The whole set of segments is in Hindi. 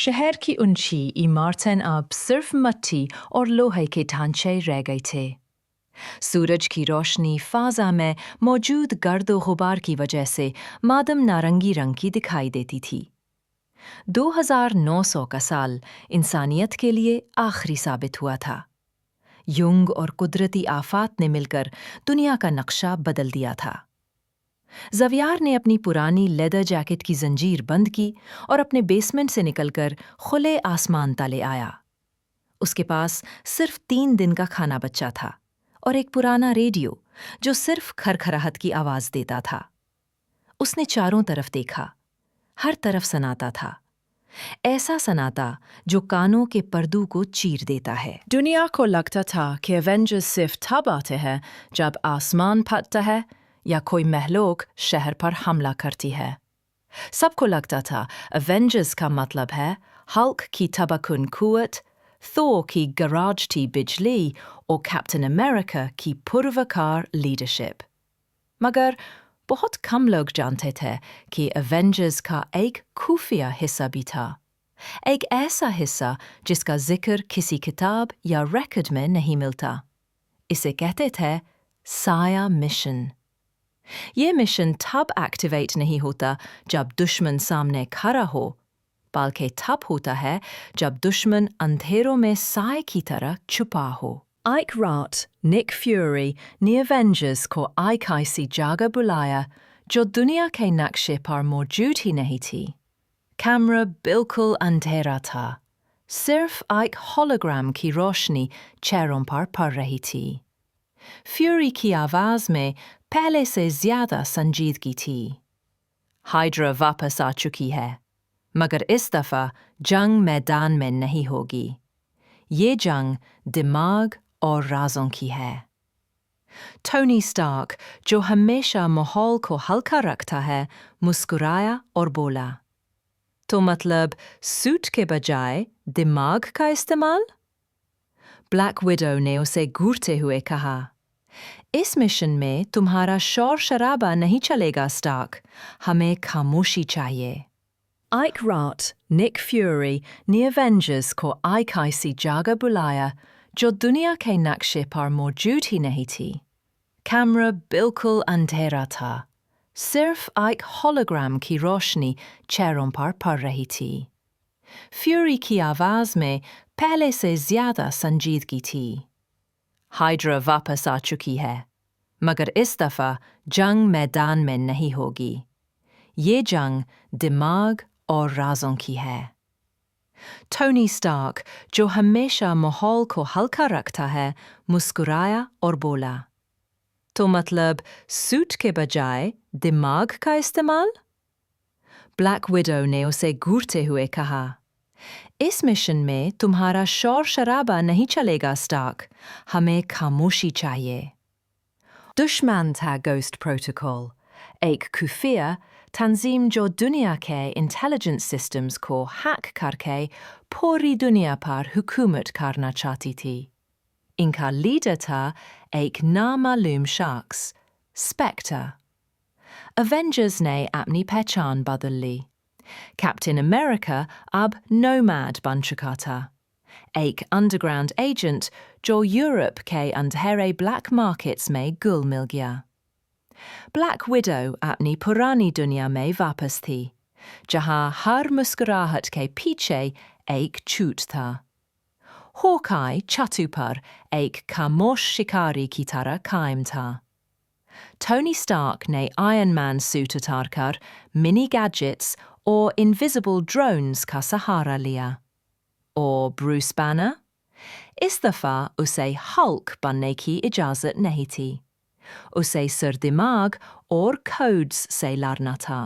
शहर की ऊंची इमारतें अब सिर्फ मिट्टी और लोहे के ढांचे रह गए थे। सूरज की रोशनी फाजा में मौजूद गर्दो गुबार की वजह से मादम नारंगी रंग की दिखाई देती थी। 2900 का साल इंसानियत के लिए आखिरी साबित हुआ था। युंग और कुदरती आफात ने मिलकर दुनिया का नक्शा बदल दिया था। ज़वियार ने अपनी पुरानी लेदर जैकेट की जंजीर बंद की और अपने बेसमेंट से निकलकर खुले आसमान तले आया। उसके पास सिर्फ 3 दिन का खाना बचा था और एक पुराना रेडियो जो सिर्फ खरखराहट की आवाज देता था। उसने चारों तरफ देखा। हर तरफ सन्नाटा था, ऐसा सन्नाटा जो कानों के पर्दों को चीर देता है। दुनिया को लगता था कि एवेंजर्स सिर्फ तब आते हैं जब आसमान फटता है या कोई महलूक शहर पर हमला करती है। सबको लगता था एवेंजर्स का मतलब है हल्क की तबाकुन कुवत, थोर की गराजती बिजली और कैप्टन अमेरिका की पुरवकार लीडरशिप। मगर बहुत कम लोग जानते थे कि एवेंजर्स का एक खुफिया हिस्सा भी था, एक ऐसा हिस्सा जिसका जिक्र किसी किताब या रिकॉर्ड में नहीं मिलता। इसे कहते थे साया मिशन। ये मिशन तब एक्टिवेट नहीं होता जब दुश्मन सामने खड़ा हो, बल्कि तब होता है जब दुश्मन अंधेरों में साए की तरह छुपा हो। एक रात निक फ्यूरी ने एवेंजर्स को एक ऐसी जगह बुलाया जो दुनिया के नक्शे पर मौजूद ही नहीं थी। कैमरा बिल्कुल अंधेरा था, सिर्फ एक होलोग्राम की रोशनी चेहरों पर पड़ रही थी। फ्यूरी की आवाज में पहले से ज्यादा संजीदगी थी। हाइड्रा वापस आ चुकी है, मगर इस दफा जंग मैदान में नहीं होगी। ये जंग दिमाग और राजों की है। टोनी स्टार्क, जो हमेशा माहौल को हल्का रखता है, मुस्कुराया और बोला, तो मतलब सूट के बजाय दिमाग का इस्तेमाल? ब्लैक विडो ने उसे घूरते हुए कहा, इस मिशन में तुम्हारा शोर शराबा नहीं चलेगा स्टार्क, हमें खामोशी चाहिए। एक रात निक फ्यूरी ने एवेंजर्स को एक ऐसी जगह बुलाया जो दुनिया के नक्शे पर मौजूद ही नहीं थी। कैमरा बिल्कुल अंधेरा था, सिर्फ एक होलोग्राम की रोशनी चेहरों पर पड़ रही थी। फ्यूरी की आवाज में पहले से ज्यादा संजीदगी थी। हाइड्रा वापस आ चुकी है, मगर इस दफा जंग मैदान में नहीं होगी। ये जंग दिमाग और राजों की है। टोनी स्टार्क, जो हमेशा माहौल को हल्का रखता है, मुस्कुराया और बोला, तो मतलब सूट के बजाय दिमाग का इस्तेमाल? ब्लैक विडो ने उसे घूरते हुए कहा, इस मिशन में तुम्हारा शोर शराबा नहीं चलेगा स्टार्क, हमें खामोशी चाहिए। दुश्मन था गोस्ट प्रोटोकॉल, एक खुफिया तंजीम जो दुनिया के इंटेलिजेंस सिस्टम्स को हैक करके पूरी दुनिया पर हुकूमत करना चाहती थी। इनका लीडर था एक नामालूम शख्स, स्पेक्टर। एवेंजर्स ने अपनी पहचान बदल ली। कैप्टन अमेरिका अब नोमैड बन चुका था, एक अंडरग्राउंड एजेंट जो यूरोप के अंधेरे ब्लैक मार्केट्स में घुल मिल गया। ब्लैक विडो अपनी पुरानी दुनिया में वापस थी, जहां हर मुस्कुराहट के पीछे एक झूठ था। हॉकाई छतों पर एक खामोश शिकारी की तरह कायम था। टोनी स्टार्क ने आयरन मैन सूट उतारकर मिनी गैजेट्स और इनविजिबल ड्रोन्स का सहारा लिया। और ब्रूस बैनर? इस दफा उसे हल्क बनने की इजाजत नहीं थी। उसे सिर दिमाग और कोड्स से लड़ना था।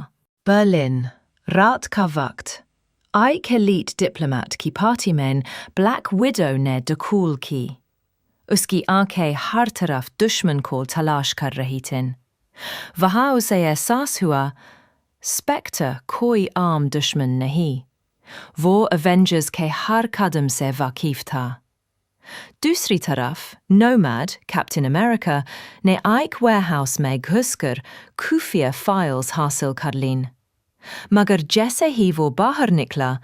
बर्लिन, रात का वक्त। एक एलीट डिप्लोमेट की पार्टी में ब्लैक विडो ने दखूल की। उसकी आंखें हर तरफ दुश्मन को तलाश कर रही थीं। वहां उसे एहसास हुआ, स्पेक्टर कोई आम दुश्मन नहीं, वो एवेंजर्स के हर कदम से वाकिफ था। दूसरी तरफ नोमैड कैप्टन अमेरिका ने एक वेयरहाउस में घुसकर खुफिया फाइल्स हासिल कर लीं। मगर जैसे ही वो बाहर निकला,